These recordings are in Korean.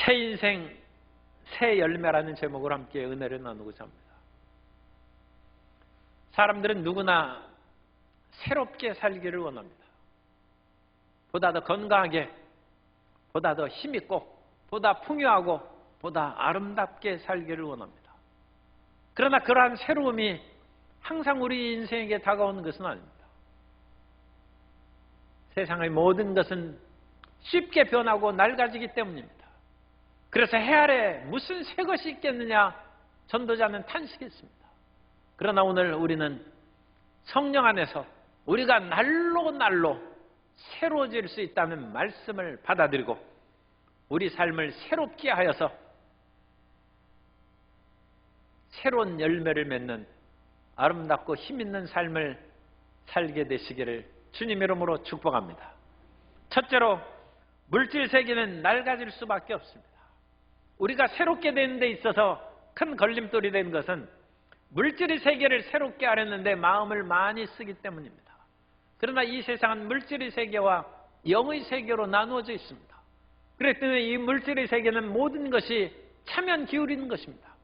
새 인생, 새 열매라는 제목으로 함께 은혜를 나누고자 합니다. 사람들은 누구나 새롭게 살기를 원합니다. 보다 더 건강하게, 보다 더 힘있고, 보다 풍요하고, 보다 아름답게 살기를 원합니다. 그러나 그러한 새로움이 항상 우리 인생에게 다가오는 것은 아닙니다. 세상의 모든 것은 쉽게 변하고 낡아지기 때문입니다. 그래서 해 아래 무슨 새 것이 있겠느냐 전도자는 탄식했습니다. 그러나 오늘 우리는 성령 안에서 우리가 날로 새로워질 수 있다는 말씀을 받아들이고 우리 삶을 새롭게 하여서 새로운 열매를 맺는 아름답고 힘있는 삶을 살게 되시기를 주님 이름으로 축복합니다. 첫째로 물질 세계는 낡아질 수밖에 없습니다. 우리가 새롭게 되는 데 있어서 큰 걸림돌이 된 것은 물질의 세계를 새롭게 하려는데 마음을 많이 쓰기 때문입니다. 그러나 이 세상은 물질의 세계와 영의 세계로 나누어져 있습니다. 그렇기 때문에 이 물질의 세계는 모든 것이 차면 기울이는 것입니다.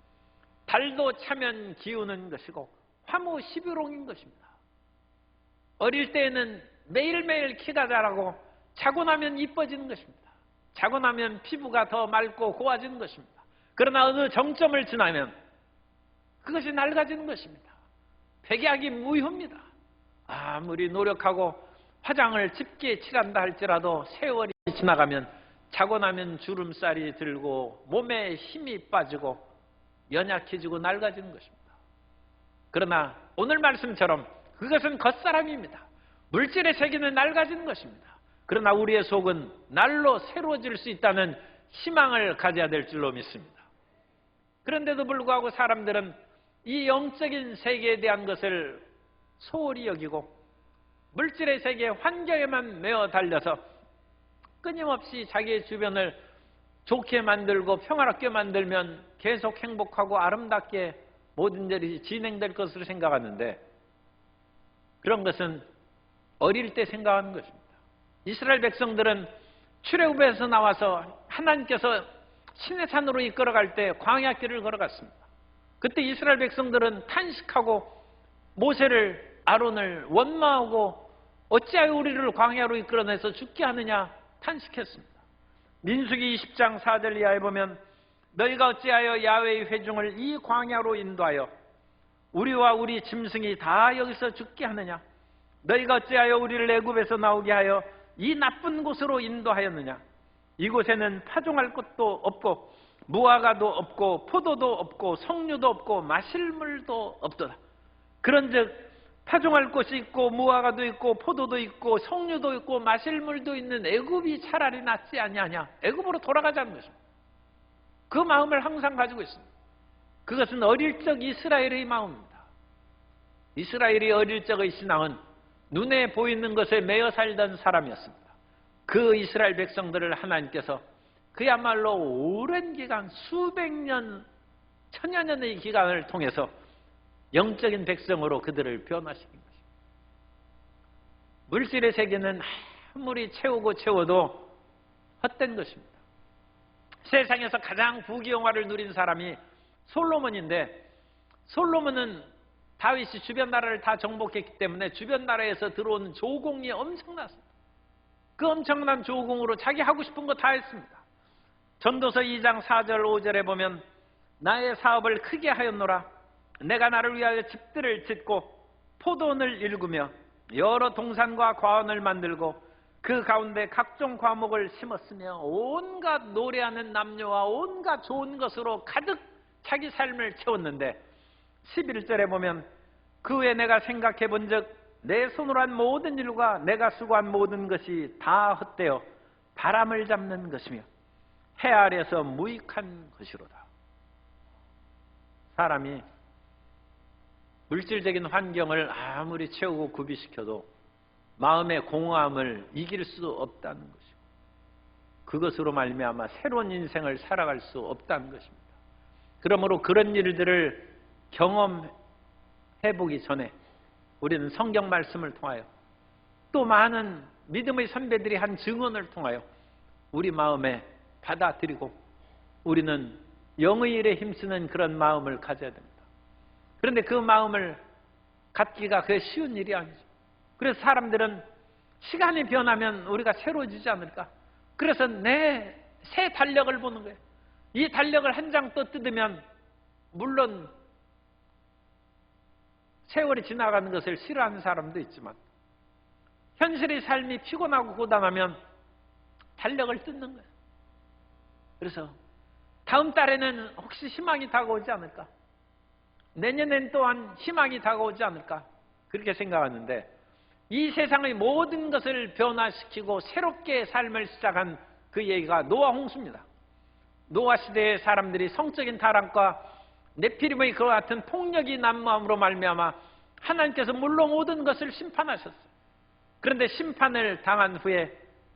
달도 차면 기우는 것이고 화무 11홍인 것입니다. 어릴 때에는 매일매일 키가 자라고 자고 나면 이뻐지는 것입니다. 자고 나면 피부가 더 맑고 고와지는 것입니다. 그러나 어느 정점을 지나면 그것이 낡아지는 것입니다. 백약이 무효입니다. 아무리 노력하고 화장을 짙게 칠한다 할지라도 세월이 지나가면 자고 나면 주름살이 들고 몸에 힘이 빠지고 연약해지고 낡아지는 것입니다. 그러나 오늘 말씀처럼 그것은 겉사람입니다. 물질의 세계는 낡아지는 것입니다. 그러나 우리의 속은 날로 새로워질 수 있다는 희망을 가져야 될 줄로 믿습니다. 그런데도 불구하고 사람들은 이 영적인 세계에 대한 것을 소홀히 여기고 물질의 세계 환경에만 매어 달려서 끊임없이 자기의 주변을 좋게 만들고 평화롭게 만들면 계속 행복하고 아름답게 모든 일이 진행될 것으로 생각하는데 그런 것은 어릴 때 생각하는 것입니다. 이스라엘 백성들은 출애굽에서 나와서 하나님께서 시내산으로 이끌어갈 때 광야길을 걸어갔습니다. 그때 이스라엘 백성들은 탄식하고 모세를 아론을 원망하고 어찌하여 우리를 광야로 이끌어내서 죽게 하느냐 탄식했습니다. 민수기 20장 4절 이하에 보면 너희가 어찌하여 야훼의 회중을 이 광야로 인도하여 우리와 우리 짐승이 다 여기서 죽게 하느냐 너희가 어찌하여 우리를 애굽에서 나오게 하여 이 나쁜 곳으로 인도하였느냐 이곳에는 파종할 것도 없고 무화과도 없고 포도도 없고 석류도 없고 마실 물도 없도다. 그런즉 파종할 곳이 있고 무화과도 있고 포도도 있고 석류도 있고 마실 물도 있는 애굽이 차라리 낫지 아니하냐. 애굽으로 돌아가자는 것입니다. 그 마음을 항상 가지고 있습니다. 그것은 어릴 적 이스라엘의 마음입니다. 이스라엘이 어릴 적의 신앙은 눈에 보이는 것에 매여 살던 사람이었습니다. 그 이스라엘 백성들을 하나님께서 그야말로 오랜 기간 수백 년, 천여 년의 기간을 통해서 영적인 백성으로 그들을 변화시킨 것입니다. 물질의 세계는 아무리 채워도 헛된 것입니다. 세상에서 가장 부귀영화를 누린 사람이 솔로몬인데 솔로몬은 다윗이 주변 나라를 다 정복했기 때문에 주변 나라에서 들어온 조공이 엄청났습니다. 그 엄청난 조공으로 자기 하고 싶은 거 다 했습니다. 전도서 2장 4절 5절에 보면 나의 사업을 크게 하였노라. 내가 나를 위하여 집들을 짓고 포도원을 일구며 여러 동산과 과원을 만들고 그 가운데 각종 과목을 심었으며 온갖 노래하는 남녀와 온갖 좋은 것으로 가득 자기 삶을 채웠는데 11절에 보면 그 후에 내가 생각해 본즉 내 손으로 한 모든 일과 내가 수고한 모든 것이 다 헛되어 바람을 잡는 것이며 해 아래서 무익한 것이로다. 사람이 물질적인 환경을 아무리 채우고 구비시켜도 마음의 공허함을 이길 수 없다는 것이고 그것으로 말미암아 새로운 인생을 살아갈 수 없다는 것입니다. 그러므로 그런 일들을 경험해보기 전에 우리는 성경 말씀을 통하여 또 많은 믿음의 선배들이 한 증언을 통하여 우리 마음에 받아들이고 우리는 영의 일에 힘쓰는 그런 마음을 가져야 됩니다. 그런데 그 마음을 갖기가 그게 쉬운 일이 아니죠. 그래서 사람들은 시간이 변하면 우리가 새로워지지 않을까? 그래서 내 새 달력을 보는 거예요. 이 달력을 한 장 또 뜯으면 물론 세월이 지나가는 것을 싫어하는 사람도 있지만 현실의 삶이 피곤하고 고단하면 달력을 뜯는 거예요. 그래서 다음 달에는 혹시 희망이 다가오지 않을까? 내년엔 또한 희망이 다가오지 않을까? 그렇게 생각하는데 이 세상의 모든 것을 변화시키고 새롭게 삶을 시작한 그 얘기가 노아 홍수입니다. 노아 시대의 사람들이 성적인 타락과 네피림의 그와 같은 폭력이 난무함으로 말미암아 하나님께서 물론 모든 것을 심판하셨어요. 그런데 심판을 당한 후에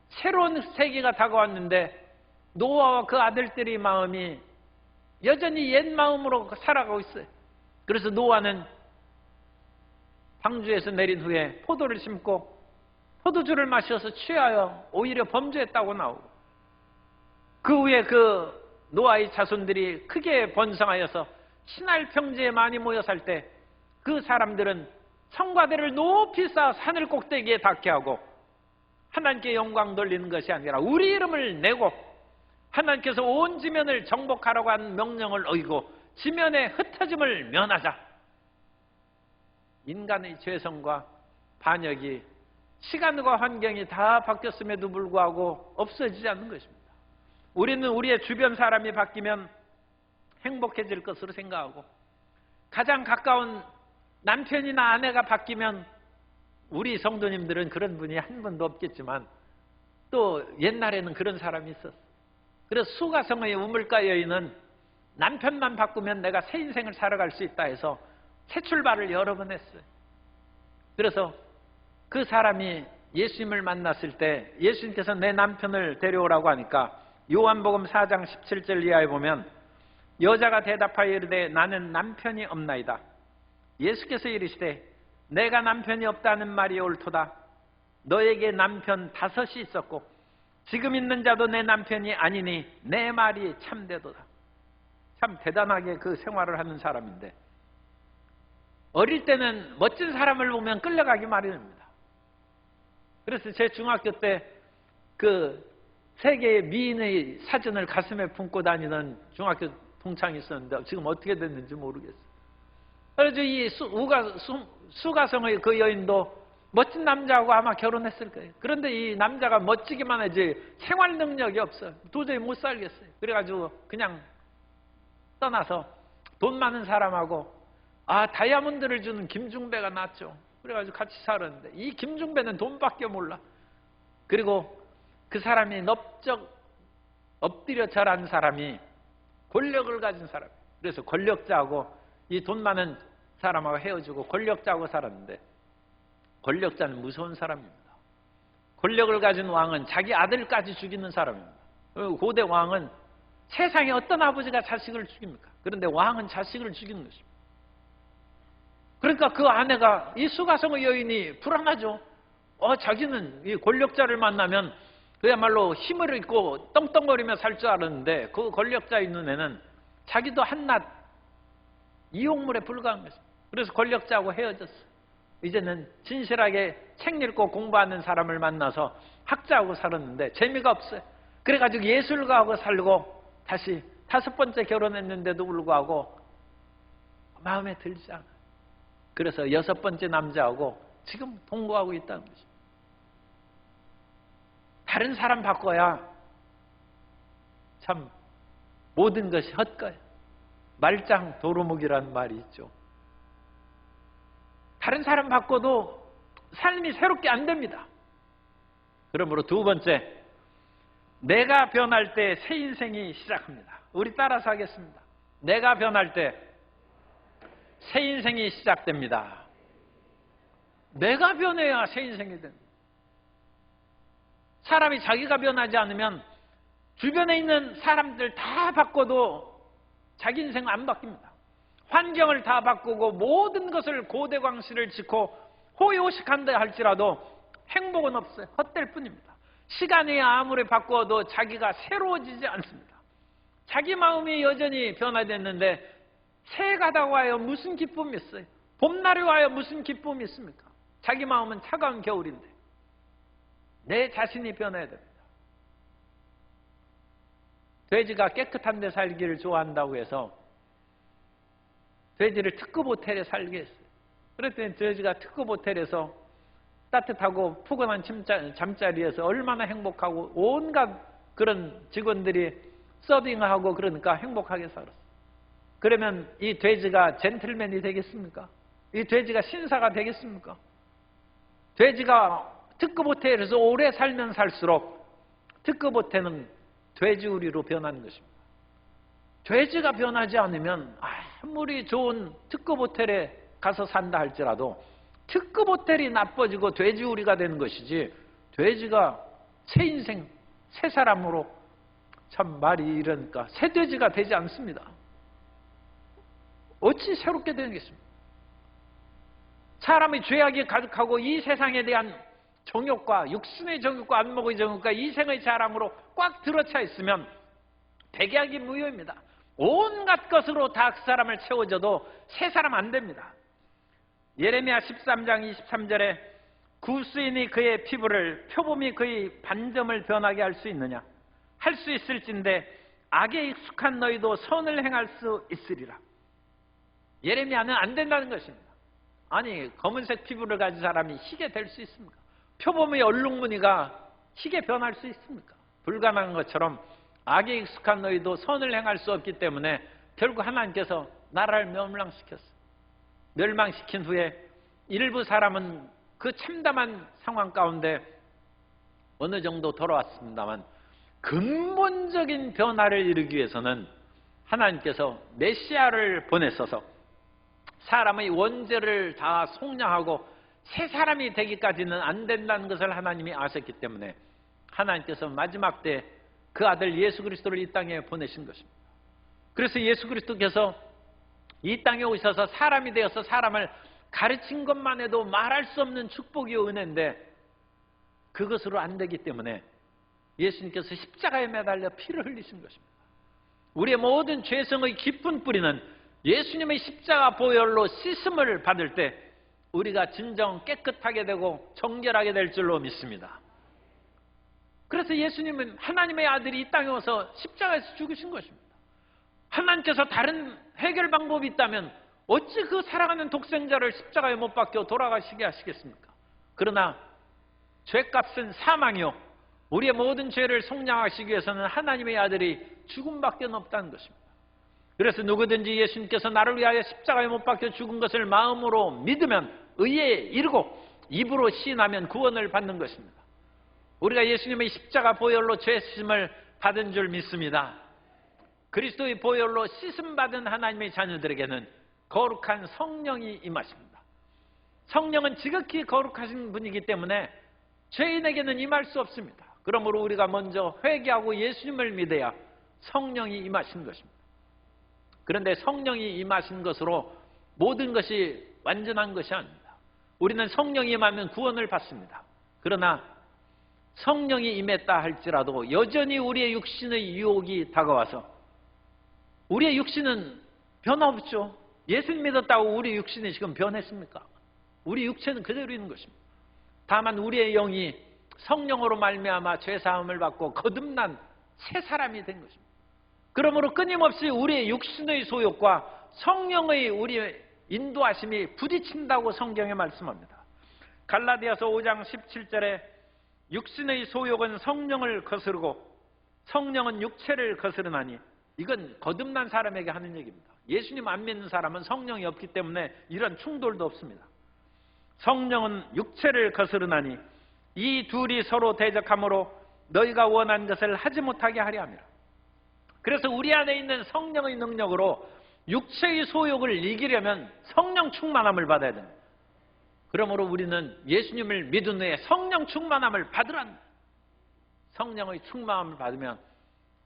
새로운 세계가 다가왔는데 노아와 그 아들들의 마음이 여전히 옛 마음으로 살아가고 있어요. 그래서 노아는 방주에서 내린 후에 포도를 심고 포도주를 마셔서 취하여 오히려 범죄했다고 나오고, 그 후에 그 노아의 자손들이 크게 번성하여서 신할 평지에 많이 모여 살 때 그 사람들은 성과대를 높이 쌓아 하늘 꼭대기에 닿게 하고 하나님께 영광 돌리는 것이 아니라 우리 이름을 내고 하나님께서 온 지면을 정복하라고 하는 명령을 어기고 지면의 흩어짐을 면하자. 인간의 죄성과 반역이 시간과 환경이 다 바뀌었음에도 불구하고 없어지지 않는 것입니다. 우리는 우리의 주변 사람이 바뀌면 행복해질 것으로 생각하고 가장 가까운 남편이나 아내가 바뀌면, 우리 성도님들은 그런 분이 한 번도 없겠지만 또 옛날에는 그런 사람이 있었어요. 그래서 수가성의 우물가 여인은 남편만 바꾸면 내가 새 인생을 살아갈 수 있다 해서 새 출발을 여러 번 했어요. 그래서 그 사람이 예수님을 만났을 때 예수님께서 내 남편을 데려오라고 하니까 요한복음 4장 17절 이하에 보면 여자가 대답하여 이르되 나는 남편이 없나이다. 예수께서 이르시되 내가 남편이 없다는 말이 옳도다. 너에게 남편 5이 있었고 지금 있는 자도 내 남편이 아니니 내 말이 참되도다. 참 대단하게 그 생활을 하는 사람인데, 어릴 때는 멋진 사람을 보면 끌려가기 마련입니다. 그래서 제 중학교 때 그 세계의 미인의 사진을 가슴에 품고 다니는 중학교 동창이 있었는데 지금 어떻게 됐는지 모르겠어요. 그래서 이 수가성의 그 여인도 멋진 남자하고 아마 결혼했을 거예요. 그런데 이 남자가 멋지기만 하지 생활 능력이 없어요. 도저히 못 살겠어요. 그래가지고 그냥 떠나서 돈 많은 사람하고 다이아몬드를 주는 김중배가 낫죠. 그래가지고 같이 살았는데 이 김중배는 돈밖에 몰라. 그리고 그 사람이 넓적 엎드려 절한 사람이 권력을 가진 사람. 그래서 권력자하고 이 돈 많은 사람하고 헤어지고 권력자하고 살았는데, 권력자는 무서운 사람입니다. 권력을 가진 왕은 자기 아들까지 죽이는 사람입니다. 고대 왕은 세상에 어떤 아버지가 자식을 죽입니까? 그런데 왕은 자식을 죽이는 것입니다. 그러니까 그 아내가, 이 수가성의 여인이 불안하죠. 자기는 이 권력자를 만나면 그야말로 힘을 잃고 떵떵거리며 살 줄 알았는데 그 권력자의 눈에는 자기도 한낱 이용물에 불과한 것입니다. 그래서 권력자하고 헤어졌어요. 이제는 진실하게 책 읽고 공부하는 사람을 만나서 학자하고 살았는데 재미가 없어요. 그래가지고 예술가하고 살고 다시 5번째 결혼했는데도 불구하고 마음에 들지 않아요. 그래서 6번째 남자하고 지금 동거하고 있다는 것입니다. 다른 사람 바꿔야 참 모든 것이 헛가요. 말짱 도루묵이라는 말이 있죠. 다른 사람 바꿔도 삶이 새롭게 안 됩니다. 그러므로 2번째, 내가 변할 때 새 인생이 시작합니다. 우리 따라서 하겠습니다. 내가 변할 때 새 인생이 시작됩니다. 내가 변해야 새 인생이 됩니다. 사람이 자기가 변하지 않으면 주변에 있는 사람들 다 바꿔도 자기 인생은 안 바뀝니다. 환경을 다 바꾸고 모든 것을 고대광실을 짓고 호요식한다 할지라도 행복은 없어요. 헛될 뿐입니다. 시간이 아무리 바꿔도 자기가 새로워지지 않습니다. 자기 마음이 여전히 변화됐는데 새해가 다가와요. 무슨 기쁨이 있어요? 봄날이 와요. 무슨 기쁨이 있습니까? 자기 마음은 차가운 겨울인데 내 자신이 변해야 됩니다. 돼지가 깨끗한 데 살기를 좋아한다고 해서 돼지를 특급 호텔에 살게 했어요. 그랬더니 돼지가 특급 호텔에서 따뜻하고 푸근한 잠자리에서 얼마나 행복하고 온갖 그런 직원들이 서빙하고 그러니까 행복하게 살았어요. 그러면 이 돼지가 젠틀맨이 되겠습니까? 이 돼지가 신사가 되겠습니까? 돼지가 특급 호텔에서 오래 살면 살수록 특급 호텔은 돼지우리로 변하는 것입니다. 돼지가 변하지 않으면 아무리 좋은 특급 호텔에 가서 산다 할지라도 특급 호텔이 나빠지고 돼지우리가 되는 것이지 돼지가 새 인생, 새 사람으로 참 말이 이러니까 새 돼지가 되지 않습니다. 어찌 새롭게 되겠습니까? 사람의 죄악이 가득하고 이 세상에 대한 정욕과 육신의 정욕과 안목의 정욕과 이생의 자랑으로 꽉 들어차 있으면 백약이 무효입니다. 온갖 것으로 다 그 사람을 채워줘도 새 사람 안 됩니다. 예레미야 13장 23절에 구수인이 그의 피부를 표범이 그의 반점을 변하게 할 수 있느냐? 할 수 있을진데 악에 익숙한 너희도 선을 행할 수 있으리라. 예레미야는 안 된다는 것입니다. 아니 검은색 피부를 가진 사람이 희게 될 수 있습니까? 표범의 얼룩무늬가 희게 변할 수 있습니까? 불가능한 것처럼 악에 익숙한 너희도 선을 행할 수 없기 때문에 결국 하나님께서 나라를 멸망시켰어요. 멸망시킨 후에 일부 사람은 그 참담한 상황 가운데 어느 정도 돌아왔습니다만 근본적인 변화를 이루기 위해서는 하나님께서 메시아를 보내셔서 사람의 원죄를 다 속량하고 새 사람이 되기까지는 안 된다는 것을 하나님이 아셨기 때문에 하나님께서 마지막 때 그 아들 예수 그리스도를 이 땅에 보내신 것입니다. 그래서 예수 그리스도께서 이 땅에 오셔서 사람이 되어서 사람을 가르친 것만 해도 말할 수 없는 축복이 은혜인데 그것으로 안 되기 때문에 예수님께서 십자가에 매달려 피를 흘리신 것입니다. 우리의 모든 죄성의 깊은 뿌리는 예수님의 십자가 보혈로 씻음을 받을 때 우리가 진정 깨끗하게 되고 정결하게 될 줄로 믿습니다. 그래서 예수님은 하나님의 아들이 이 땅에 와서 십자가에서 죽으신 것입니다. 하나님께서 다른 해결 방법이 있다면 어찌 그 사랑하는 독생자를 십자가에 못 박혀 돌아가시게 하시겠습니까? 그러나 죄값은 사망이요 우리의 모든 죄를 속량하시기 위해서는 하나님의 아들이 죽음밖에 없다는 것입니다. 그래서 누구든지 예수님께서 나를 위하여 십자가에 못 박혀 죽은 것을 마음으로 믿으면 의에 이르고 입으로 시인하면 구원을 받는 것입니다. 우리가 예수님의 십자가 보혈로 죄 씻음을 받은 줄 믿습니다. 그리스도의 보혈로 씻음 받은 하나님의 자녀들에게는 거룩한 성령이 임하십니다. 성령은 지극히 거룩하신 분이기 때문에 죄인에게는 임할 수 없습니다. 그러므로 우리가 먼저 회개하고 예수님을 믿어야 성령이 임하신 것입니다. 그런데 성령이 임하신 것으로 모든 것이 완전한 것이 아닙니다. 우리는 성령이 임하면 구원을 받습니다. 그러나 성령이 임했다 할지라도 여전히 우리의 육신의 유혹이 다가와서 우리의 육신은 변화없죠. 예수님 믿었다고 우리 육신이 지금 변했습니까? 우리 육체는 그대로 있는 것입니다. 다만 우리의 영이 성령으로 말미암아 죄사함을 받고 거듭난 새 사람이 된 것입니다. 그러므로 끊임없이 우리의 육신의 소욕과 성령의 우리의 인도하심이 부딪힌다고 성경에 말씀합니다. 갈라디아서 5장 17절에 육신의 소욕은 성령을 거스르고 성령은 육체를 거스르나니 이건 거듭난 사람에게 하는 얘기입니다. 예수님 안 믿는 사람은 성령이 없기 때문에 이런 충돌도 없습니다. 성령은 육체를 거스르나니 이 둘이 서로 대적함으로 너희가 원한 것을 하지 못하게 하려 함이라. 그래서 우리 안에 있는 성령의 능력으로 육체의 소욕을 이기려면 성령 충만함을 받아야 됩니다. 그러므로 우리는 예수님을 믿은 후에 성령 충만함을 받으란 성령의 충만함을 받으면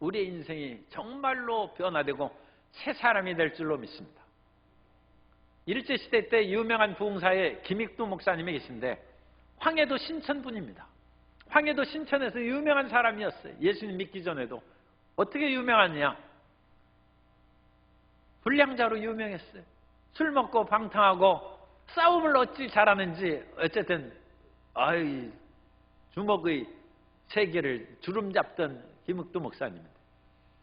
우리의 인생이 정말로 변화되고 새 사람이 될 줄로 믿습니다. 일제시대 때 유명한 부흥사에 김익두 목사님이 계신데 황해도 신천 분입니다. 황해도 신천에서 유명한 사람이었어요. 예수님 믿기 전에도. 어떻게 유명하냐? 불량자로 유명했어요. 술 먹고 방탕하고 싸움을 어찌 잘하는지 어쨌든 주먹의 세계를 주름잡던 김흑두 목사님입니다.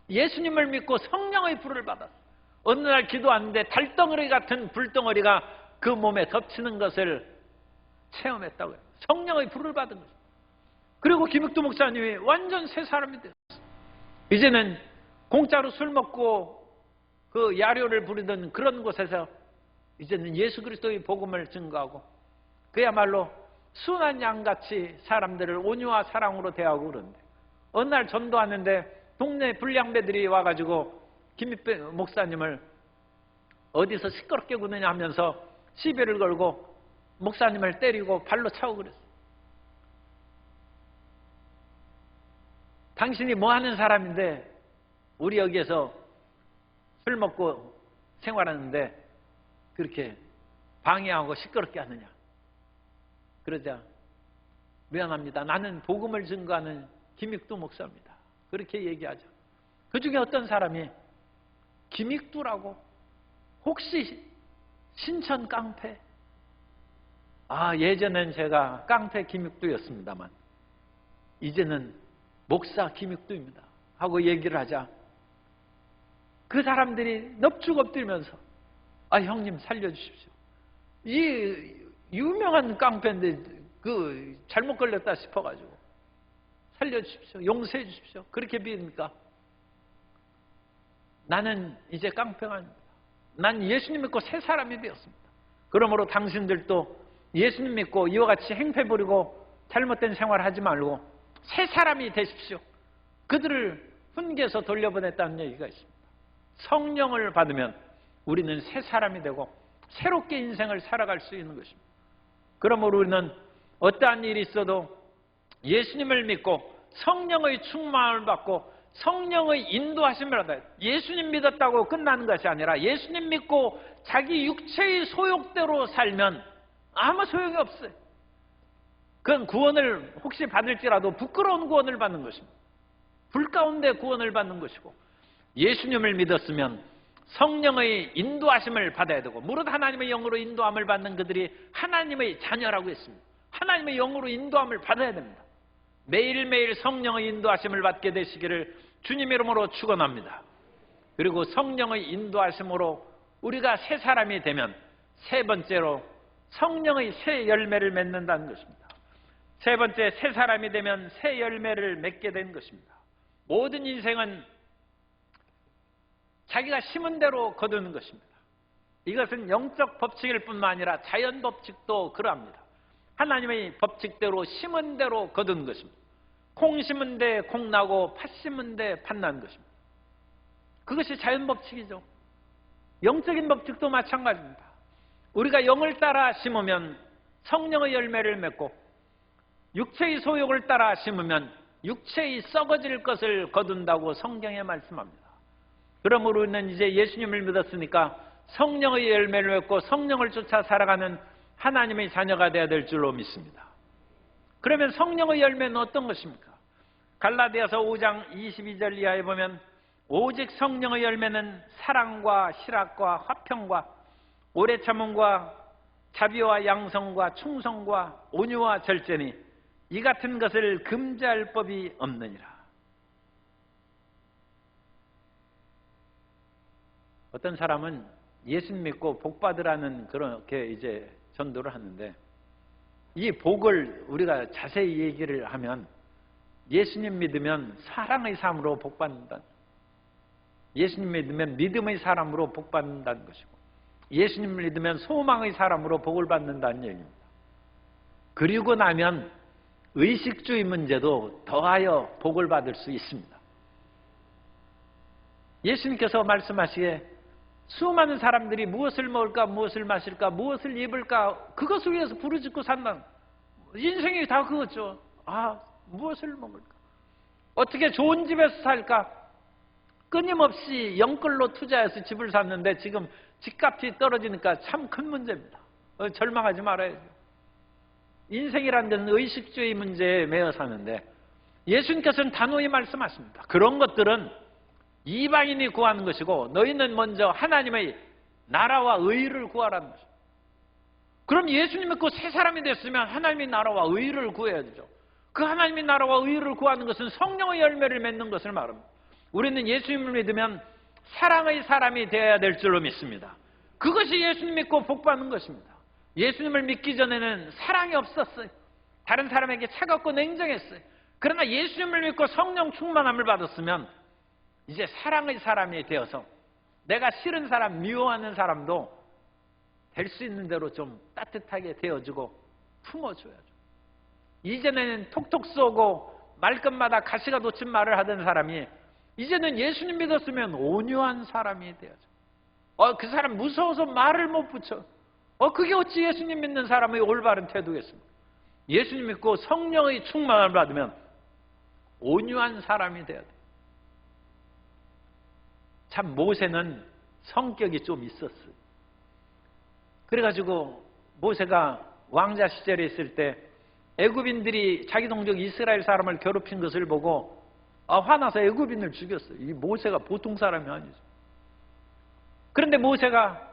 예수님을 믿고 성령의 불을 받았어요. 어느 날 기도하는데 달덩어리 같은 불덩어리가 그 몸에 덮치는 것을 체험했다고요. 성령의 불을 받은 거죠. 그리고 김흑두 목사님이 완전 새 사람이 됐어요. 이제는 공짜로 술 먹고 그 야료를 부리던 그런 곳에서 이제는 예수 그리스도의 복음을 증거하고 그야말로 순한 양같이 사람들을 온유와 사랑으로 대하고 그러는데 어느 날 전도하는데 동네 불량배들이 와가지고 김익배 목사님을 어디서 시끄럽게 구느냐 하면서 시비를 걸고 목사님을 때리고 발로 차고 그랬어요. 당신이 뭐 하는 사람인데 우리 여기에서 술 먹고 생활하는데 그렇게 방해하고 시끄럽게 하느냐. 그러자 미안합니다. 나는 복음을 증거하는 김익두 목사입니다. 그렇게 얘기하죠. 그 중에 어떤 사람이 김익두라고 혹시 신천 깡패? 예전엔 제가 깡패 김익두였습니다만 이제는 목사 김익두입니다 하고 얘기를 하자 그 사람들이 넙죽 엎드리면서 형님 살려주십시오. 이 유명한 깡패인데 잘못 걸렸다 싶어가지고 살려주십시오. 용서해 주십시오. 그렇게 비입니까? 나는 이제 깡패가 아닙니다. 난 예수님 믿고 새 사람이 되었습니다. 그러므로 당신들도 예수님 믿고 이와 같이 행패 부리고 잘못된 생활하지 말고 새 사람이 되십시오. 그들을 훈계해서 돌려보냈다는 얘기가 있습니다. 성령을 받으면 우리는 새 사람이 되고 새롭게 인생을 살아갈 수 있는 것입니다. 그러므로 우리는 어떠한 일이 있어도 예수님을 믿고 성령의 충만을 받고 성령의 인도하심을 받아요. 예수님 믿었다고 끝나는 것이 아니라 예수님 믿고 자기 육체의 소욕대로 살면 아무 소용이 없어요. 그건 구원을 혹시 받을지라도 부끄러운 구원을 받는 것입니다. 불 가운데 구원을 받는 것이고 예수님을 믿었으면 성령의 인도하심을 받아야 되고 무릇 하나님의 영으로 인도함을 받는 그들이 하나님의 자녀라고 했습니다. 하나님의 영으로 인도함을 받아야 됩니다. 매일매일 성령의 인도하심을 받게 되시기를 주님의 이름으로 축원합니다. 그리고 성령의 인도하심으로 우리가 새 사람이 되면 세 번째로 성령의 새 열매를 맺는다는 것입니다. 세 번째, 새 사람이 되면 새 열매를 맺게 된 것입니다. 모든 인생은 자기가 심은 대로 거두는 것입니다. 이것은 영적 법칙일 뿐만 아니라 자연 법칙도 그러합니다. 하나님의 법칙대로 심은 대로 거두는 것입니다. 콩 심은 데 콩 나고 팥 심은 데 팥 나는 것입니다. 그것이 자연 법칙이죠. 영적인 법칙도 마찬가지입니다. 우리가 영을 따라 심으면 성령의 열매를 맺고 육체의 소욕을 따라 심으면 육체의 썩어질 것을 거둔다고 성경에 말씀합니다. 그러므로 우리는 이제 예수님을 믿었으니까 성령의 열매를 맺고 성령을 쫓아 살아가는 하나님의 자녀가 되어야 될 줄로 믿습니다. 그러면 성령의 열매는 어떤 것입니까? 갈라디아서 5장 22절 이하에 보면 오직 성령의 열매는 사랑과 희락과 화평과 오래 참음과 자비와 양성과 충성과 온유와 절제니 이 같은 것을 금지할 법이 없느니라. 어떤 사람은 예수님 믿고 복 받으라는 그렇게 이제 전도를 하는데 이 복을 우리가 자세히 얘기를 하면 예수님 믿으면 사랑의 삶으로 복 받는다. 예수님 믿으면 믿음의 사람으로 복 받는다는 것이고 예수님 믿으면 소망의 사람으로 복을 받는다는 얘기입니다. 그리고 나면 의식주의 문제도 더하여 복을 받을 수 있습니다. 예수님께서 말씀하시기에 수많은 사람들이 무엇을 먹을까, 무엇을 마실까, 무엇을 입을까 그것을 위해서 부르짖고 산다. 인생이 다 그거죠. 무엇을 먹을까? 어떻게 좋은 집에서 살까? 끊임없이 영끌로 투자해서 집을 샀는데 지금 집값이 떨어지니까 참 큰 문제입니다. 절망하지 말아야죠. 인생이라는 것은 의식주의 문제에 매여 사는데 예수님께서는 단호히 말씀하십니다. 그런 것들은 이방인이 구하는 것이고 너희는 먼저 하나님의 나라와 의를 구하라는 것입니다. 그럼 예수님 믿고 새 사람이 됐으면 하나님의 나라와 의를 구해야 되죠. 그 하나님의 나라와 의를 구하는 것은 성령의 열매를 맺는 것을 말합니다. 우리는 예수님을 믿으면 사랑의 사람이 되어야 될 줄로 믿습니다. 그것이 예수님 믿고 복받는 것입니다. 예수님을 믿기 전에는 사랑이 없었어요. 다른 사람에게 차갑고 냉정했어요. 그러나 예수님을 믿고 성령 충만함을 받았으면 이제 사랑의 사람이 되어서 내가 싫은 사람, 미워하는 사람도 될 수 있는 대로 좀 따뜻하게 대어주고 품어줘야죠. 이전에는 톡톡 쏘고 말끝마다 가시가 돋친 말을 하던 사람이 이제는 예수님 믿었으면 온유한 사람이 되어져. 그 사람 무서워서 말을 못 붙여. 그게 어찌 예수님 믿는 사람의 올바른 태도겠습니까? 예수님 믿고 성령의 충만함을 받으면 온유한 사람이 되어야 돼. 참 모세는 성격이 좀 있었어요. 그래가지고 모세가 왕자 시절에 있을 때 애굽인들이 자기 동족 이스라엘 사람을 괴롭힌 것을 보고 화나서 애굽인을 죽였어요. 이 모세가 보통 사람이 아니죠. 그런데 모세가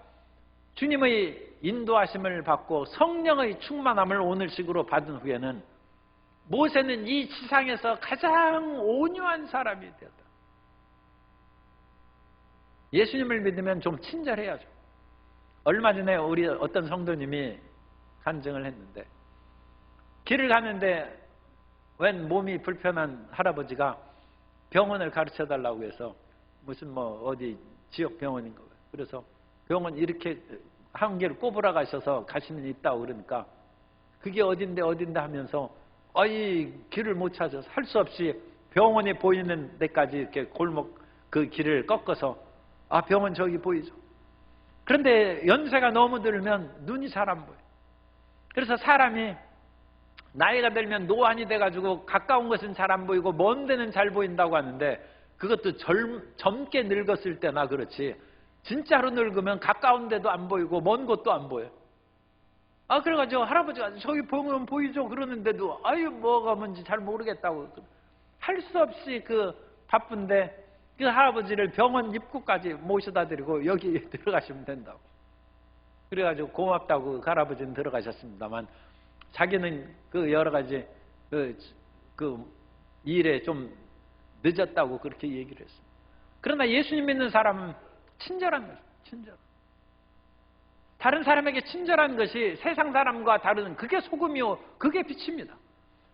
주님의 인도하심을 받고 성령의 충만함을 오늘식으로 받은 후에는 모세는 이 지상에서 가장 온유한 사람이 되었다. 예수님을 믿으면 좀 친절해야죠. 얼마 전에 우리 어떤 성도님이 간증을 했는데 길을 가는데 웬 몸이 불편한 할아버지가 병원을 가르쳐 달라고 해서 무슨 어디 지역 병원인가 봐요. 그래서 병원 이렇게 한 개를 꼽으러 가셔서 가시면 있다고 그러니까 그게 어딘데 하면서 이 길을 못 찾아서 할 수 없이 병원이 보이는 데까지 이렇게 골목 그 길을 꺾어서 병원 저기 보이죠. 그런데 연세가 너무 들면 눈이 잘 안 보여요. 그래서 사람이 나이가 들면 노안이 돼가지고 가까운 것은 잘 안 보이고 먼 데는 잘 보인다고 하는데 그것도 젊게 늙었을 때나 그렇지 진짜로 늙으면 가까운 데도 안 보이고 먼 곳도 안 보여요. 그래가지고 할아버지가 저기 보면 보이죠 그러는데도 뭐가 뭔지 잘 모르겠다고 할 수 없이 바쁜데 그 할아버지를 병원 입구까지 모셔다 드리고 여기 들어가시면 된다고. 그래가지고 고맙다고 그 할아버지는 들어가셨습니다만 자기는 여러 가지 일에 좀 늦었다고 그렇게 얘기를 했습니다. 그러나 예수님 믿는 사람은 친절한 거죠. 친절. 다른 사람에게 친절한 것이 세상 사람과 다른 그게 소금이요 그게 빛입니다.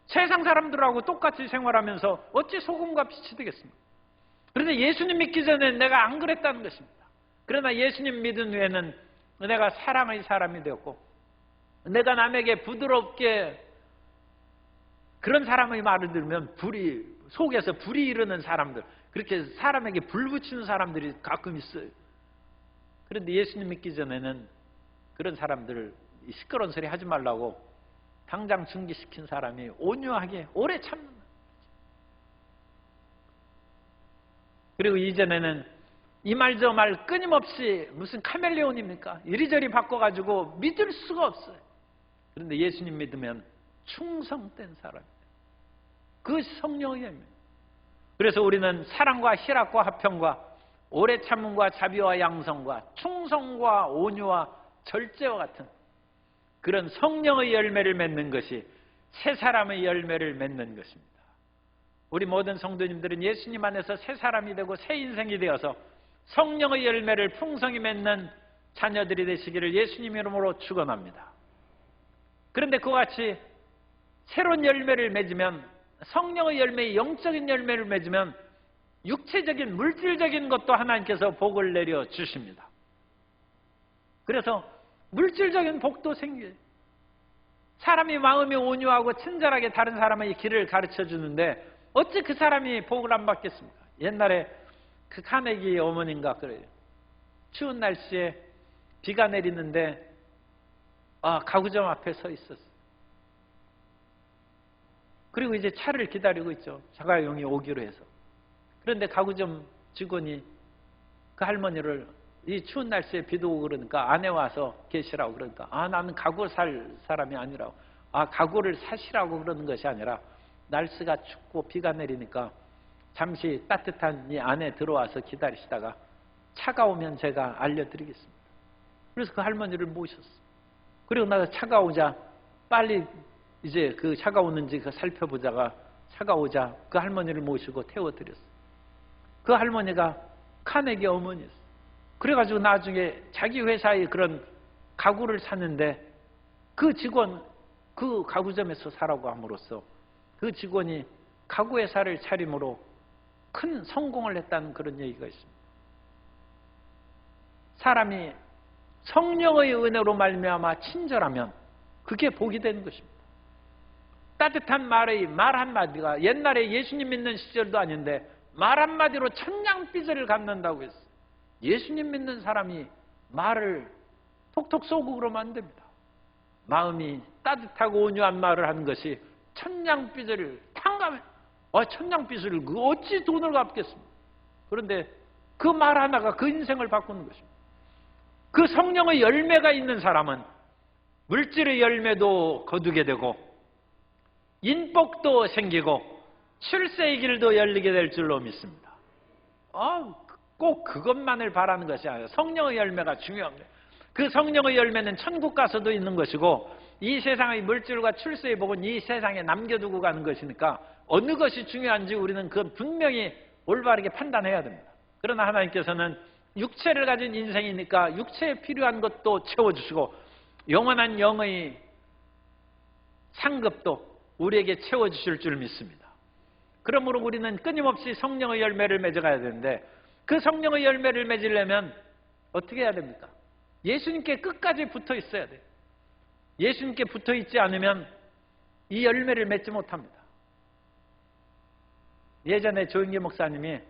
세상 사람들하고 똑같이 생활하면서 어찌 소금과 빛이 되겠습니까? 그런데 예수님 믿기 전에 내가 안 그랬다는 것입니다. 그러나 예수님 믿은 후에는 내가 사랑의 사람이 되었고 내가 남에게 부드럽게 그런 사람의 말을 들으면 속에서 불이 이르는 사람들 그렇게 사람에게 불 붙이는 사람들이 가끔 있어요. 그런데 예수님 믿기 전에는 그런 사람들을 시끄러운 소리 하지 말라고 당장 중지시킨 사람이 온유하게 오래 참는 거예요. 그리고 이전에는 이 말 저 말 끊임없이 무슨 카멜레온입니까? 이리저리 바꿔가지고 믿을 수가 없어요. 그런데 예수님 믿으면 충성된 사람이에요. 그 성령의 열매. 그래서 우리는 사랑과 희락과 화평과 오래 참음과 자비와 양성과 충성과 온유와 절제와 같은 그런 성령의 열매를 맺는 것이 새 사람의 열매를 맺는 것입니다. 우리 모든 성도님들은 예수님 안에서 새 사람이 되고 새 인생이 되어서 성령의 열매를 풍성히 맺는 자녀들이 되시기를 예수님 이름으로 축원합니다. 그런데 그와 같이 새로운 열매를 맺으면 성령의 열매의 영적인 열매를 맺으면 육체적인 물질적인 것도 하나님께서 복을 내려 주십니다. 그래서 물질적인 복도 생겨요. 사람이 마음이 온유하고 친절하게 다른 사람의 길을 가르쳐 주는데 어찌 그 사람이 복을 안 받겠습니까? 옛날에 그 카네기 어머니인가 그래요. 추운 날씨에 비가 내리는데 가구점 앞에 서 있었어요. 그리고 이제 차를 기다리고 있죠. 자가용이 오기로 해서. 그런데 가구점 직원이 그 할머니를 이 추운 날씨에 비도 오고 그러니까 안에 와서 계시라고 그러니까 나는 가구 살 사람이아 가구를 사시라고 그러는 것이 아니라 날씨가 춥고 비가 내리니까 잠시 따뜻한 이 안에 들어와서 기다리시다가 차가우면 제가 알려드리겠습니다. 그래서 그 할머니를 모셨어요. 그리고 나서 차가우자 빨리 이제 그 차가우는지 그 살펴보자가 차가우자 그 할머니를 모시고 태워드렸어요. 그 할머니가 카네기 어머니였어요. 그래가지고 나중에 자기 회사에 그런 가구를 샀는데 그 직원 그 가구점에서 사라고 함으로써 그 직원이 가구 회사를 차림으로 큰 성공을 했다는 그런 얘기가 있습니다. 사람이 성령의 은혜로 말미암아 친절하면 그게 복이 되는 것입니다. 따뜻한 말의 말 한마디가 옛날에 예수님 믿는 시절도 아닌데 말 한마디로 천냥빚을 갚는다고 했어요. 예수님 믿는 사람이 말을 톡톡 쏘고 그러면 안 됩니다. 마음이 따뜻하고 온유한 말을 하는 것이 천냥빚을 탕감해. 천냥빚을 어찌 돈을 갚겠습니까? 그런데 그 말 하나가 그 인생을 바꾸는 것입니다. 그 성령의 열매가 있는 사람은 물질의 열매도 거두게 되고 인복도 생기고 출세의 길도 열리게 될 줄로 믿습니다. 꼭 그것만을 바라는 것이 아니라 성령의 열매가 중요한 거예요. 그 성령의 열매는 천국 가서도 있는 것이고 이 세상의 물질과 출세의 복은 이 세상에 남겨두고 가는 것이니까 어느 것이 중요한지 우리는 그건 분명히 올바르게 판단해야 됩니다. 그러나 하나님께서는 육체를 가진 인생이니까 육체에 필요한 것도 채워주시고 영원한 영의 상급도 우리에게 채워주실 줄 믿습니다. 그러므로 우리는 끊임없이 성령의 열매를 맺어가야 되는데 그 성령의 열매를 맺으려면 어떻게 해야 됩니까? 예수님께 끝까지 붙어 있어야 돼요. 예수님께 붙어 있지 않으면 이 열매를 맺지 못합니다. 예전에 조영기 목사님이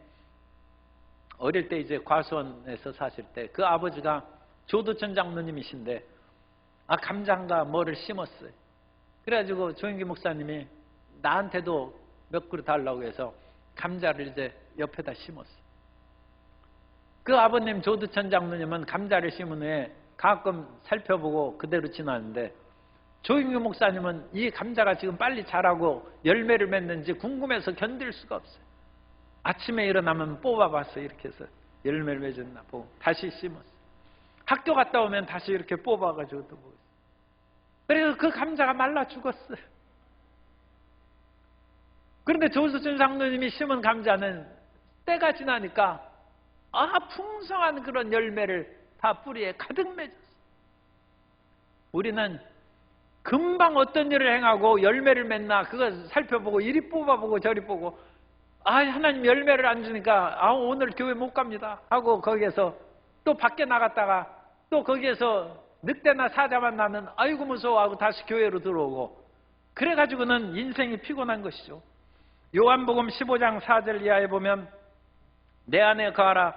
어릴 때 이제 과수원에서 사실 때 그 아버지가 조두천 장로님이신데 감장과 뭐를 심었어요. 그래가지고 조영기 목사님이 나한테도 몇 그루 달라고 해서 감자를 이제 옆에다 심었어요. 그 아버님 조두천 장로님은 감자를 심은 후에 가끔 살펴보고 그대로 지나는데 조영규 목사님은 이 감자가 지금 빨리 자라고 열매를 맺는지 궁금해서 견딜 수가 없어요. 아침에 일어나면 뽑아봤어. 이렇게 해서 열매를 맺었나 보고 다시 심었어요. 학교 갔다 오면 다시 이렇게 뽑아가지고 또 보고. 그래서 그 감자가 말라 죽었어요. 그런데 조두천 장로님이 심은 감자는 때가 지나니까 풍성한 그런 열매를 다 뿌리에 가득 맺었어요. 우리는 금방 어떤 일을 행하고 열매를 맺나 그거 살펴보고 이리 뽑아보고 저리 보고 하나님 열매를 안 주니까 오늘 교회 못 갑니다 하고 거기에서 또 밖에 나갔다가 또 거기에서 늑대나 사자 만나면 아이고 무서워하고 다시 교회로 들어오고 그래가지고는 인생이 피곤한 것이죠. 요한복음 15장 4절 이하에 보면 내 안에 거하라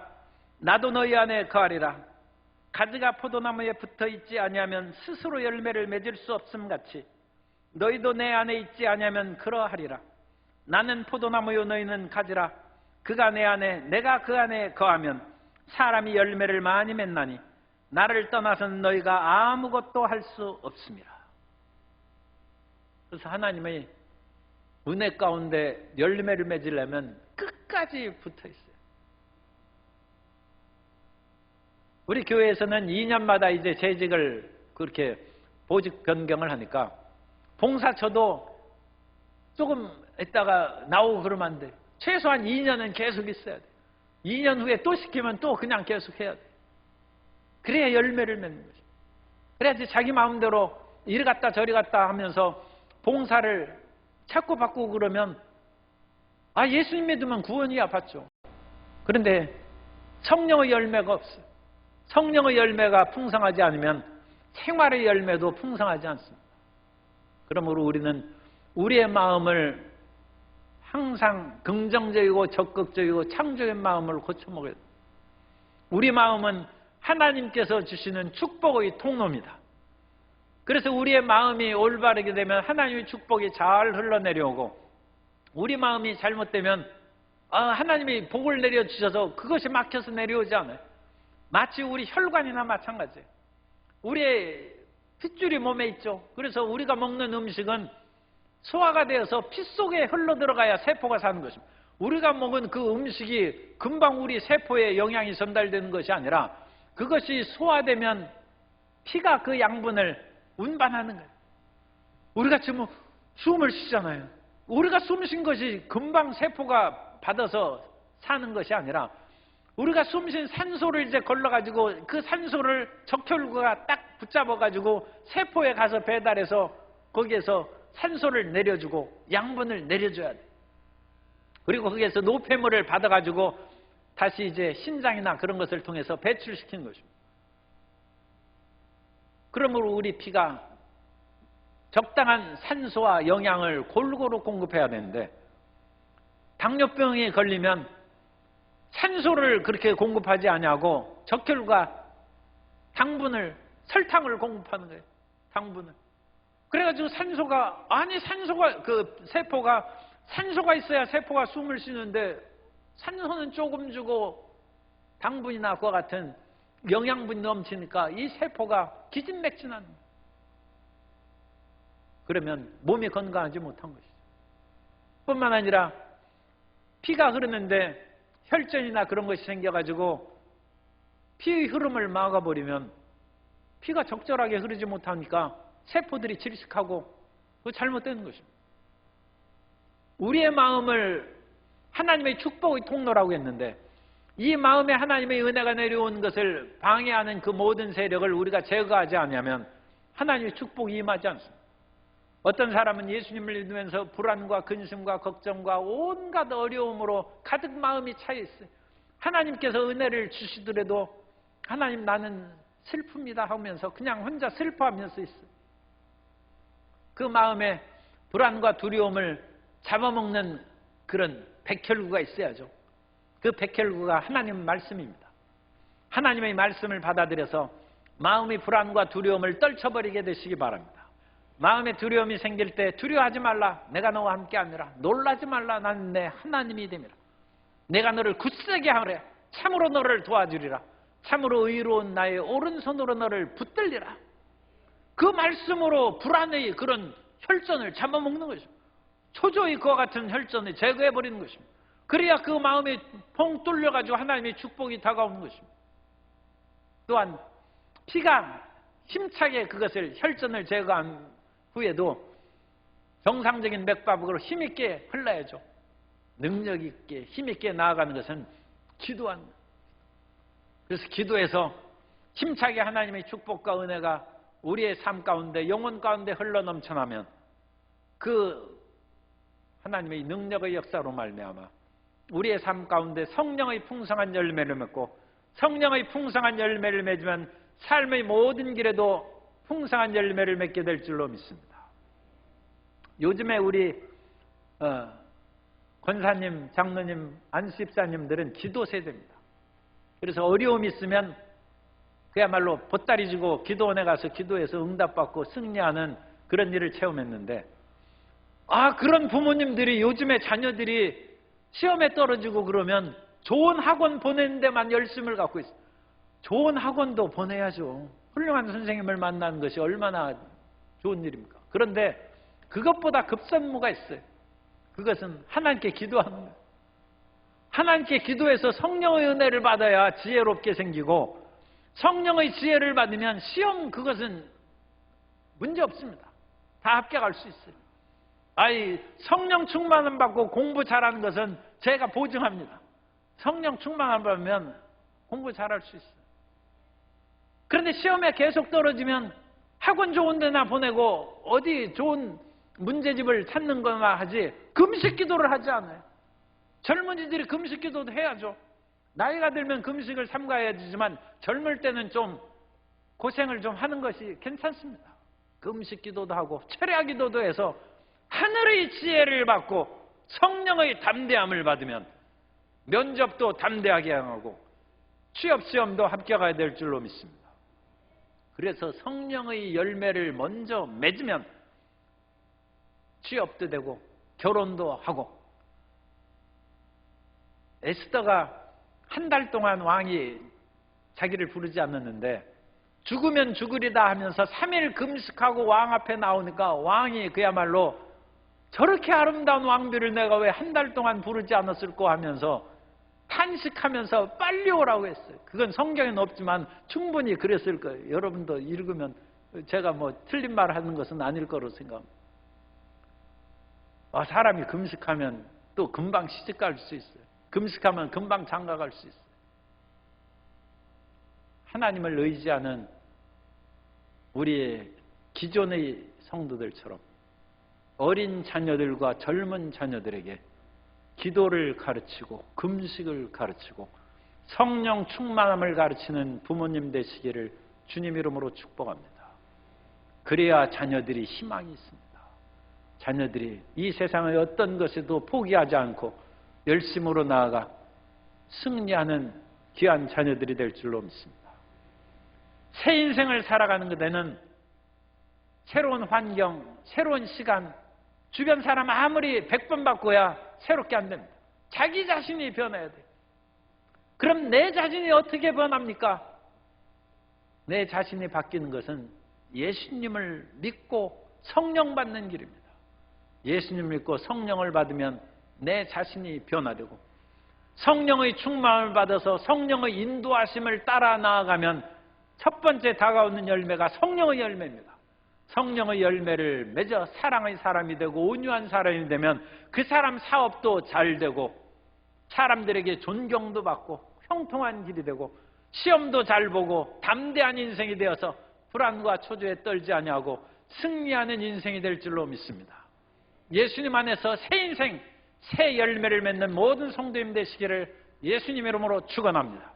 나도 너희 안에 거하리라. 가지가 포도나무에 붙어있지 아니하면 스스로 열매를 맺을 수 없음 같이 너희도 내 안에 있지 아니하면 그러하리라. 나는 포도나무요 너희는 가지라. 그가 내 안에 내가 그 안에 거하면 사람이 열매를 많이 맺나니 나를 떠나서는 너희가 아무것도 할 수 없습니다. 그래서 하나님의 은혜 가운데 열매를 맺으려면 끝까지 붙어있어요. 우리 교회에서는 2년마다 이제 재직을 그렇게 보직 변경을 하니까 봉사처도 조금 있다가 나오고 그러면 안 돼. 최소한 2년은 계속 있어야 돼. 2년 후에 또 시키면 또 그냥 계속 해야 돼. 그래야 열매를 맺는 거죠. 그래야지 자기 마음대로 이리 갔다 저리 갔다 하면서 봉사를 자꾸 바꾸고 그러면 예수님 믿으면 구원이야 받죠. 그런데 성령의 열매가 없어요. 성령의 열매가 풍성하지 않으면 생활의 열매도 풍성하지 않습니다. 그러므로 우리는 우리의 마음을 항상 긍정적이고 적극적이고 창조의 마음을 고쳐먹어야 돼요. 우리 마음은 하나님께서 주시는 축복의 통로입니다. 그래서 우리의 마음이 올바르게 되면 하나님의 축복이 잘 흘러내려오고 우리 마음이 잘못되면 하나님이 복을 내려주셔서 그것이 막혀서 내려오지 않아요. 마치 우리 혈관이나 마찬가지예요. 우리의 핏줄이 몸에 있죠. 그래서 우리가 먹는 음식은 소화가 되어서 피 속에 흘러들어가야 세포가 사는 것입니다. 우리가 먹은 그 음식이 금방 우리 세포에 영양이 전달되는 것이 아니라 그것이 소화되면 피가 그 양분을 운반하는 거예요. 우리가 지금 숨을 쉬잖아요. 우리가 숨 쉰 것이 금방 세포가 받아서 사는 것이 아니라 우리가 숨 쉰 산소를 이제 걸러가지고 그 산소를 적혈구가 딱 붙잡아가지고 세포에 가서 배달해서 거기에서 산소를 내려주고 양분을 내려줘야 돼. 그리고 거기에서 노폐물을 받아가지고 다시 이제 신장이나 그런 것을 통해서 배출시키는 것입니다. 그러므로 우리 피가 적당한 산소와 영양을 골고루 공급해야 되는데 당뇨병에 걸리면 산소를 그렇게 공급하지 아니하고 적혈구가 당분을, 설탕을 공급하는 거예요. 당분을. 그래가지고 산소가 그 세포가 산소가 있어야 세포가 숨을 쉬는데 산소는 조금 주고 당분이나 그와 같은 영양분이 넘치니까 이 세포가 기진맥진하는 거예요. 그러면 몸이 건강하지 못한 것이죠. 뿐만 아니라 피가 흐르는데 혈전이나 그런 것이 생겨가지고 피의 흐름을 막아버리면 피가 적절하게 흐르지 못하니까 세포들이 질식하고 그거 잘못되는 것입니다. 우리의 마음을 하나님의 축복의 통로라고 했는데 이 마음에 하나님의 은혜가 내려온 것을 방해하는 그 모든 세력을 우리가 제거하지 않으면 하나님의 축복이 임하지 않습니다. 어떤 사람은 예수님을 믿으면서 불안과 근심과 걱정과 온갖 어려움으로 가득 마음이 차 있어요. 하나님께서 은혜를 주시더라도 하나님 나는 슬픕니다 하면서 그냥 혼자 슬퍼하면서 있어요. 그 마음에 불안과 두려움을 잡아먹는 그런 백혈구가 있어야죠. 그 백혈구가 하나님 말씀입니다. 하나님의 말씀을 받아들여서 마음의 불안과 두려움을 떨쳐버리게 되시기 바랍니다. 마음에 두려움이 생길 때 두려워하지 말라. 내가 너와 함께 하느라. 놀라지 말라. 나는 내 하나님이 됨이라. 내가 너를 굳세게 하래. 참으로 너를 도와주리라. 참으로 의로운 나의 오른손으로 너를 붙들리라. 그 말씀으로 불안의 그런 혈전을 잡아먹는 것입니다. 초조히 그와 같은 혈전을 제거해버리는 것입니다. 그래야 그 마음이 펑 뚫려가지고 하나님의 축복이 다가오는 것입니다. 또한 피가 힘차게 그것을 혈전을 제거한 후에도 정상적인 맥박으로 힘있게 흘러야죠. 능력 있게 힘있게 나아가는 것은 기도하는 거예요. 그래서 기도해서 힘차게 하나님의 축복과 은혜가 우리의 삶 가운데 영혼 가운데 흘러넘쳐나면 그 하나님의 능력의 역사로 말미암아 우리의 삶 가운데 성령의 풍성한 열매를 맺고 성령의 풍성한 열매를 맺으면 삶의 모든 길에도 풍성한 열매를 맺게 될 줄로 믿습니다. 요즘에 우리 권사님, 장로님, 안수집사님들은 기도 세대입니다. 그래서 어려움이 있으면 그야말로 보따리 주고 기도원에 가서 기도해서 응답받고 승리하는 그런 일을 체험했는데 그런 부모님들이 요즘에 자녀들이 시험에 떨어지고 그러면 좋은 학원 보내는 데만 열심을 갖고 있어요. 좋은 학원도 보내야죠. 훌륭한 선생님을 만나는 것이 얼마나 좋은 일입니까? 그런데 그것보다 급선무가 있어요. 그것은 하나님께 기도하는 거예요. 하나님께 기도해서 성령의 은혜를 받아야 지혜롭게 생기고 성령의 지혜를 받으면 시험 그것은 문제 없습니다. 다 합격할 수 있어요. 성령 충만을 받고 공부 잘하는 것은 제가 보증합니다. 성령 충만을 받으면 공부 잘할 수 있어요. 그런데 시험에 계속 떨어지면 학원 좋은 데나 보내고 어디 좋은 문제집을 찾는 거나 하지 금식 기도를 하지 않아요. 젊은이들이 금식 기도도 해야죠. 나이가 들면 금식을 삼가해야 되지만 젊을 때는 좀 고생을 좀 하는 것이 괜찮습니다. 금식 기도도 하고 철야 기도도 해서 하늘의 지혜를 받고 성령의 담대함을 받으면 면접도 담대하게 하고 취업시험도 합격해야 될 줄로 믿습니다. 그래서 성령의 열매를 먼저 맺으면 취업도 되고 결혼도 하고 에스더가 한 달 동안 왕이 자기를 부르지 않았는데 죽으면 죽으리다 하면서 3일 금식하고 왕 앞에 나오니까 왕이 그야말로 저렇게 아름다운 왕비를 내가 왜 한 달 동안 부르지 않았을까 하면서 탄식하면서 빨리 오라고 했어요. 그건 성경에는 없지만 충분히 그랬을 거예요. 여러분도 읽으면 제가 뭐 틀린 말 하는 것은 아닐 거로 생각합니다. 사람이 금식하면 또 금방 시집갈 수 있어요. 금식하면 금방 장가갈 수 있어요. 하나님을 의지하는 우리의 기존의 성도들처럼 어린 자녀들과 젊은 자녀들에게 기도를 가르치고 금식을 가르치고 성령 충만함을 가르치는 부모님 되시기를 주님 이름으로 축복합니다. 그래야 자녀들이 희망이 있습니다. 자녀들이 이 세상의 어떤 것에도 포기하지 않고 열심으로 나아가 승리하는 귀한 자녀들이 될 줄로 믿습니다. 새 인생을 살아가는 데는 새로운 환경, 새로운 시간, 주변 사람 아무리 100번 바꿔야 새롭게 안 됩니다. 자기 자신이 변해야 돼요. 그럼 내 자신이 어떻게 변합니까? 내 자신이 바뀌는 것은 예수님을 믿고 성령 받는 길입니다. 예수님을 믿고 성령을 받으면 내 자신이 변화되고 성령의 충만을 받아서 성령의 인도하심을 따라 나아가면 첫 번째 다가오는 열매가 성령의 열매입니다. 성령의 열매를 맺어 사랑의 사람이 되고 온유한 사람이 되면 그 사람 사업도 잘 되고 사람들에게 존경도 받고 형통한 길이 되고 시험도 잘 보고 담대한 인생이 되어서 불안과 초조에 떨지 아니하고 승리하는 인생이 될 줄로 믿습니다. 예수님 안에서 새 인생, 새 열매를 맺는 모든 성도님 되시기를 예수님 이름으로 축원합니다.